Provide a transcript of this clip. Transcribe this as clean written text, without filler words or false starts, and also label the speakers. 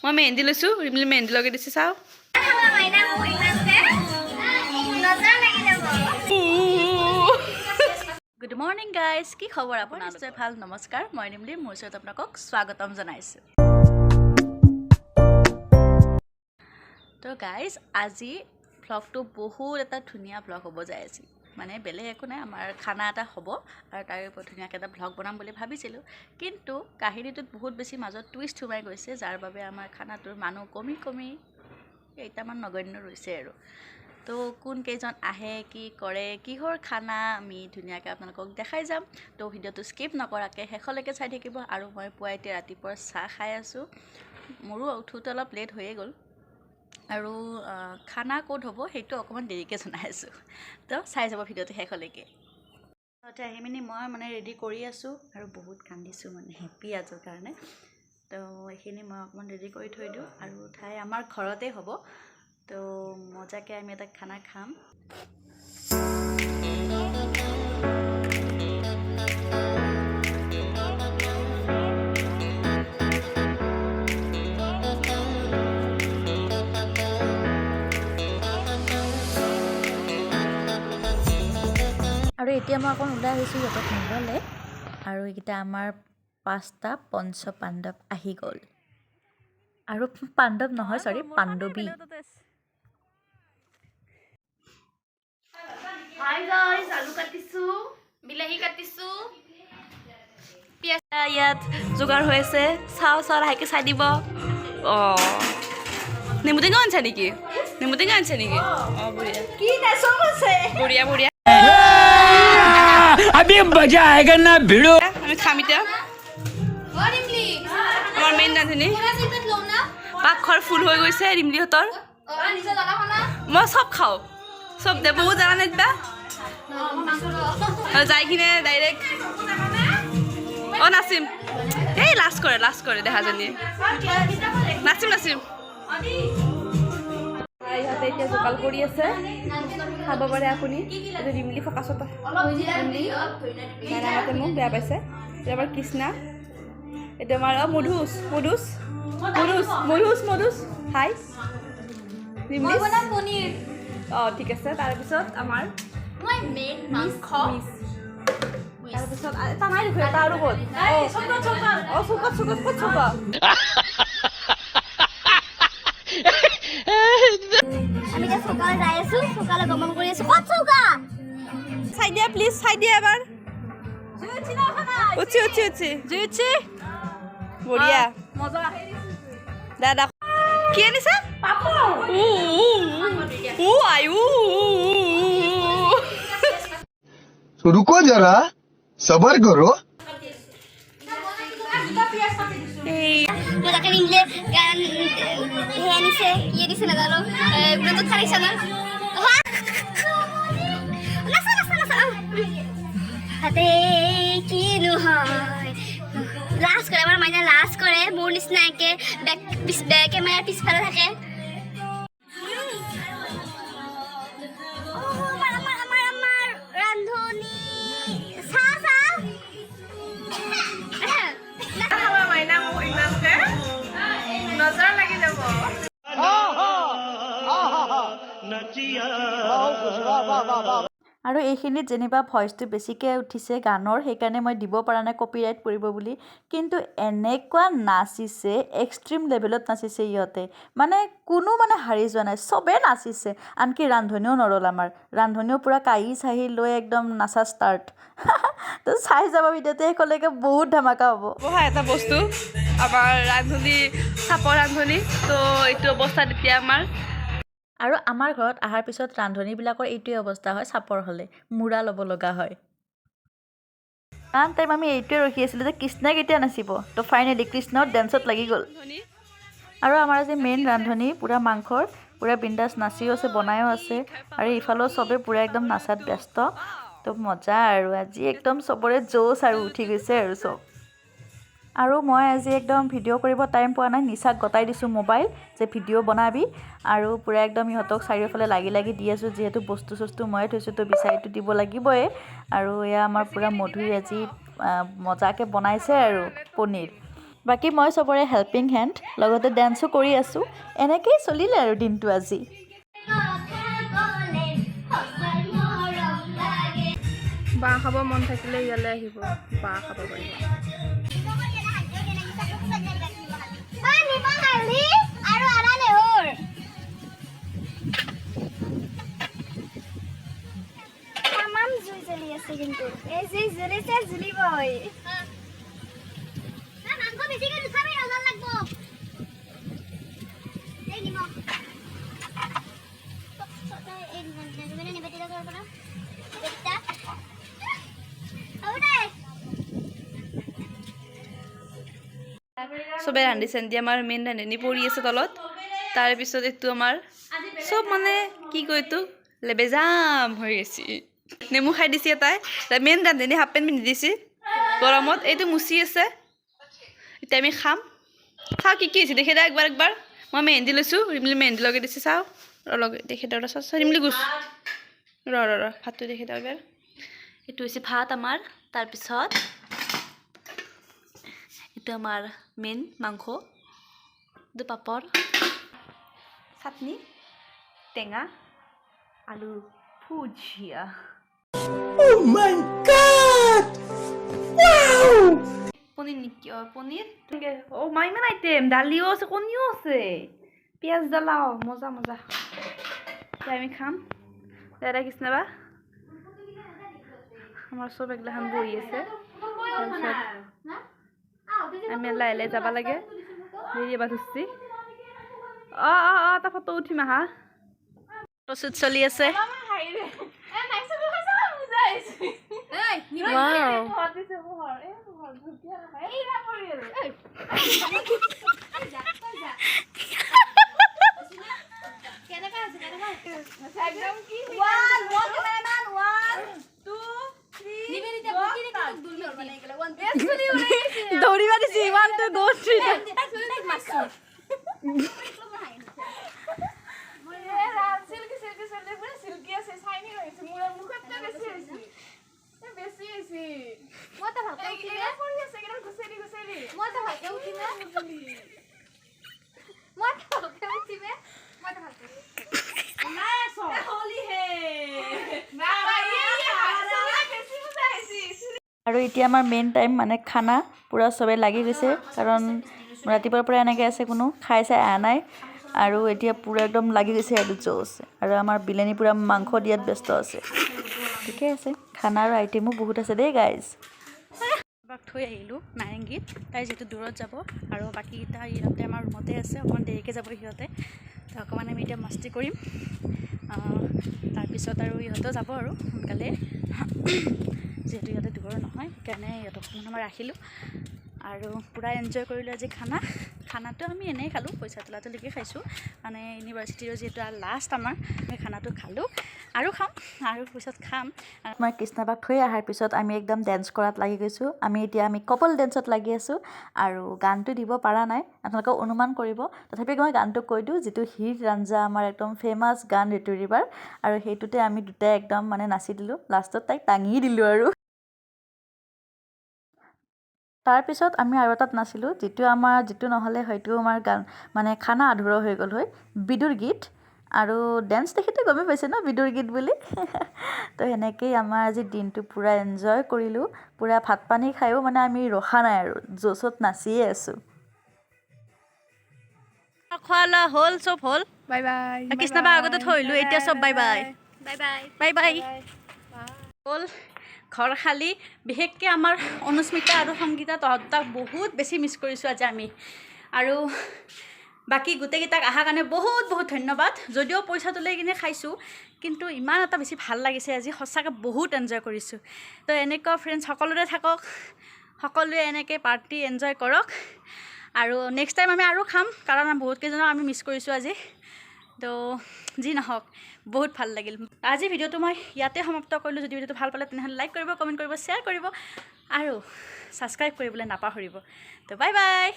Speaker 1: মই মেহেন্দি লৈছোঁ ৰিমলি মেহেন্দি লগাই দিছে চাওঁ গুড মৰ্ণিং গাইজ কি খবৰ আপোনাৰ নিশ্চয় ভাল নমস্কাৰ মই ৰিমলি মোৰ ওচৰত আপোনালোকক স্বাগতম জনাইছোঁ তো গাইজ আজি ভ্লগটো বহুত এটা ধুনীয়া ভ্লগ হ'ব যাই আছে মানে বেলেগ একো নাই আমাৰ খানা এটা হ'ব আৰু তাৰ ওপৰত ধুনীয়াকৈ এটা ভ্লগ বনাম বুলি ভাবিছিলোঁ কিন্তু কাহিনীটোত বহুত বেছি মাজত টুইষ্ট সোমাই গৈছে যাৰ বাবে আমাৰ খানাটোৰ মানুহ কমি কেইটামান নগণ্য ৰৈছে আৰু তো কোন কেইজন আহে কি কৰে কিহৰ খানা আমি ধুনীয়াকৈ আপোনালোকক দেখাই যাম তো ভিডিঅ'টো স্কিপ নকৰাকৈ শেষলৈকে চাই থাকিব আৰু মই পুৱাই এতিয়া ৰাতিপুৱা চাহ খাই আছোঁ মোৰো উঠোতে অলপ লেট হৈয়ে গ'ল আৰু খানা ক'ত হ'ব সেইটো অকণমান দেৰিকৈ জনাই আছোঁ তো চাই যাব ভিডিঅ'টো শেষলৈকে তাতে আহি পিনি মই মানে ৰেডি কৰি আছোঁ আৰু বহুত কান্দিছোঁ মানে হেপী আজৰ কাৰণে তো এইখিনি মই অকণমান ৰেডি কৰি থৈ দিওঁ আৰু ঠাই আমাৰ ঘৰতে হ'ব তো মজাকৈ আমি এটা খানা খাম আৰু এতিয়া মই অকণ ওলাই আহিছোঁ সিহঁতক নিবলৈ আৰু এইকেইটা আমাৰ 5টা পঞ্চ পাণ্ডৱ আহি গ'ল আৰু পাণ্ডৱ নহয় চৰি পাণ্ডৱী
Speaker 2: হাই গাইস আলু কাটিছো বিলাহী কাটিছো পিয়াজ
Speaker 1: ইয়াত যোগাৰ হৈ আছে চাওঁ লাহেকৈ চাই দিব অঁ নেমু টেঙা আনিছা নেকি অঁ বঢ়িয়া
Speaker 2: কি নাচন আছে
Speaker 1: বঢ়িয়া
Speaker 3: अभी मजा आएगा ना भिड़ो
Speaker 1: আমি খাম এতিয়া
Speaker 2: ৰিমলি
Speaker 1: আমাৰ মেইন ৰান্ধনী
Speaker 2: পুৰা চিকট লও না
Speaker 1: পাকঘৰ ফুল হৈ গৈছে ৰিমলিহঁতৰ
Speaker 2: নিচা জানা খানা
Speaker 1: মই চব খাওঁ চব দে বহুত জানা নাই দিবা আৰু যাই কিনে ডাইৰেক্ট অঁ নাচিম এই লাষ্ট কৰে দেহাজনীয়ে নাচিম ইহঁতে এতিয়া যোগাল কৰি আছে খাব পাৰে আপুনি এইটো ৰিমলি ফকাচত নাইনামাতে মোক বেয়া পাইছে এইটো আমাৰ কৃষ্ণা এইটো আমাৰ মধুচ হাই ৰিমলি
Speaker 2: পনীৰ
Speaker 1: অঁ ঠিক আছে তাৰপিছত আমাৰ
Speaker 2: মই মেইন মাংস
Speaker 1: তাৰপিছত এটা নাই দেখোন এটা আৰু ক'ত অঁ চৌকাত ক'ত চৌকা
Speaker 2: আমি যে সকালে যাই আছো সকালে গমন কৰি আছো কত চৌকা
Speaker 1: চাই দিয়া প্লিজ চাই দিয়া এবাৰ উঠি বঢ়িয়া
Speaker 2: মজা
Speaker 1: দাদা কি আনিছে
Speaker 4: रुको जरा सबर करो
Speaker 2: মই তাকে নিলে গান হে আনিছে কি দিছে নাজানো ব্লুটুথ খাইছে না হাতে কি নহয় লাজ কৰে আমাৰ মাইনা লাজ কৰে মোৰ নিচিনা একে কেমেৰাৰ পিছফালে থাকে
Speaker 1: আৰু এইখিনিত যেনিবা ভইচটো বেছিকৈ উঠিছে গানৰ সেইকাৰণে মই দিব পৰা নাই কপিৰাইট পৰিব বুলি কিন্তু এনেকুৱা নাচিছে এক্সট্ৰিম লেভেলত নাচিছে ইহঁতে মানে কোনো মানে হাৰি যোৱা নাই চবেই নাচিছে আনকি ৰান্ধনীও নৰল আমাৰ ৰান্ধনীও পূৰা কাঁহি চাহি লৈ একদম নাচা ষ্টাৰ্ট তো চাই যাব ভিডিঅ'টো শেষলৈকে বহুত ধামাকা হ'ব বহা এটা বস্তু আমাৰ ৰান্ধনী চাপৰ ৰান্ধনী তো এইটো অৱস্থাত এতিয়া আমাৰ আৰু আমাৰ ঘৰত অহাৰ পিছত ৰান্ধনীবিলাকৰ এইটোৱে অৱস্থা হয় চাপৰ হ'লে মূৰা ল'ব লগা হয় টাইম আমি এইটোৱে ৰখি আছিলোঁ যে কৃষ্ণাই কেতিয়া নাচিব তো ফাইনেলি কৃষ্ণ ডেন্সত লাগি গ'ল আৰু আমাৰ আজি মেইন ৰান্ধনী পূৰা মাংসৰ পূৰা বিন্দাছ নাচিও আছে বনায়ো আছে আৰু ইফালেও চবেই পূৰা একদম নাচাত ব্যস্ত তো মজা আৰু আজি একদম চবৰে জোচ আৰু উঠি গৈছে আৰু চব আৰু মই আজি একদম ভিডিঅ' কৰিব টাইম পোৱা নাই নিচাক গতাই দিছোঁ মোবাইল যে ভিডিঅ' বনাবি আৰু পূৰা একদম ইহঁতক চাৰিওফালে লাগি দি আছোঁ যিহেতু বস্তু চস্তু ময়ে থৈছোঁ তো বিচাৰিটো দিব লাগিবই আৰু এয়া আমাৰ পূৰা মধুই আজি মজাকৈ বনাইছে আৰু পনীৰ বাকী মই চবৰে হেল্পিং হেণ্ড লগতে ডেন্সো কৰি আছোঁ এনেকেই চলিলে আৰু দিনটো আজি
Speaker 5: বাঁহ খাব মন থাকিলে ইয়ালৈ আহিব বাঁহ খাব পাৰিব
Speaker 2: কিন্তু এই যে জ্বলিছে জ্বলিবই মাংস বেছিকে নুখাবি নজৰ লাগব এই নিমখ এই নিবেদিত কৰিব পৰা এটা
Speaker 5: চবে ৰান্ধি চান্ধি আমাৰ মেইন ৰান্ধনি পৰি আছে তলত তাৰপিছত এইটো আমাৰ চব মানে কি কয় এইটো লেবেজাম হৈ গৈছে নেমু খাই দিছে এটাই মেইন ৰান্ধনি হাফ পেণ্ট পিন্ধি দিছে গৰমত এইটো মুচি আছে এতিয়া আমি খাম চাওঁ কি হৈছে দেখি দে একবাৰ মই মেহেন্দি লৈছোঁ ৰিমলি মেহেন্দি লগাই দিছে চাওঁ দেখি দে ৰিমলি গুচ ৰ ভাতটো দেখি দে এবাৰ এইটো হৈছে ভাত আমাৰ তাৰপিছত এইটো আমাৰ মেইন মাংস এইটো পাপৰ চাটনি টেঙা আলু ভুজিয়া পনীৰ নেকি পনীৰ মা ইমান আইটেম দালিও আছে কণীও আছে পিঁয়াজ জ্বলাও মজা মজা আমি খাম দাদা কৃষ্ণবা আমাৰ চব এগিলাখান বহি আছে তাৰপিছত আমি লাহে লাহে যাব লাগে দেৰি এবাৰ ধৰিছি এটা ফটো উঠিম আহা
Speaker 1: ফটোশ্বুট চলি আছে দৌৰিবা দিছি 1 2 2 আৰু এতিয়া আমাৰ মেইন টাইম মানে খানা পুৰা চবে লাগি গৈছে কাৰণ ৰাতিপুৱাৰ পৰা এনেকৈ আছে কোনো খাই চাই অহা নাই আৰু এতিয়া পুৰা একদম লাগি গৈছে আৰু জোচ আৰু আমাৰ বিলানী পুৰা মাংস দিয়াত ব্যস্ত আছে ঠিকে আছে খানাৰ আইটেমো বহুত আছে দেই গাইজ থৈ আহিলোঁ নাৰেংগীত তাই যিহেতু দূৰত যাব আৰু বাকীকেইটা ইহঁতে আমাৰ ৰুমতে আছে অকণমান দেৰিকৈ যাব সিহঁতে তো অকণমান আমি এতিয়া মস্তি কৰিম তাৰপিছত আৰু ইহঁতেও যাব আৰু সোনকালে যিহেতু ইহঁতে দূৰৰ নহয় সেইকাৰণে ইহঁতক অকণমান আমাৰ ৰাখিলোঁ আৰু পূৰা এনজয় কৰিলোঁ আজি খানাটো আমি এনেই খালোঁ পইচা তোলাটোলৈকে খাইছোঁ মানে ইউনিভাৰ্চিটিৰো যিহেতু লাষ্ট আমাৰ আমি খানাটো খালোঁ আৰু খাম আৰু পিছত খাম মই কৃষ্ণাবাক থৈ অহাৰ পিছত আমি একদম ডেন্স কৰাত লাগি গৈছোঁ আমি কপল ডেন্সত লাগি আছোঁ আৰু গানটো দিব পৰা নাই আপোনালোকে অনুমান কৰিব তথাপি মই গানটো কৈ দিওঁ যিটো হিট ৰাঞ্জা আমাৰ একদম ফেমাছ গান ঋতু ৰিবাৰ আৰু সেইটোতে আমি দুটাই একদম মানে নাচি দিলোঁ লাষ্টত তাইক দাঙি দিলোঁ আৰু তাৰপিছত আমি আৰু এটাত নাছিলোঁ যিটো নহ'লে হয়তো আমাৰ গান মানে খানা আধৰুৱা হৈ গ'ল হয় বিদুৰ গীত আৰু ডেন্স দেখিতো গমেই পাইছে ন বিদুৰ গীত বুলি তো সেনেকৈয়ে আমাৰ আজি দিনটো পূৰা এনজয় কৰিলোঁ পূৰা ভাত পানী খায়ো মানে আমি ৰখা নাই আৰু জ'চত নাচিয়ে আছোঁ খোৱা লোৱা হ'ল চব হ'ল
Speaker 5: বাই বাই
Speaker 1: কৃষ্ণবা আগতে থৈলোঁ এতিয়া চব bye bye
Speaker 2: bye bye
Speaker 1: bye bye হ'ল ঘৰ খালী বিশেষকৈ আমাৰ অনুস্মিতা আৰু সংগীতা তহঁতক বহুত বেছি মিছ কৰিছোঁ আজি আমি আৰু বাকী গোটেইকেইটাক অহাৰ কাৰণে বহুত বহুত ধন্যবাদ যদিও পইচা তুলাই কিনে খাইছোঁ কিন্তু ইমান এটা বেছি ভাল লাগিছে আজি সঁচাকৈ বহুত এনজয় কৰিছোঁ তো এনেকুৱা ফ্ৰেণ্ডছ সকলোৰে থাকক সকলোৱে এনেকৈ পাৰ্টি এনজয় কৰক আৰু নেক্সট টাইম আমি আৰু খাম কাৰণ বহুত কেইজনক আমি মিছ কৰিছোঁ আজি তো যি নহওক বহুত ভাল লাগিল আজি ভিডিঅ'টো মই ইয়াতে সমাপ্ত কৰিলোঁ যদি ভিডিঅ'টো ভাল পালে তেনেহ'লে লাইক কৰিব কমেণ্ট কৰিব শ্বেয়াৰ কৰিব আৰু ছাবস্ক্ৰাইব কৰিবলৈ নাপাহৰিব তো বাই বাই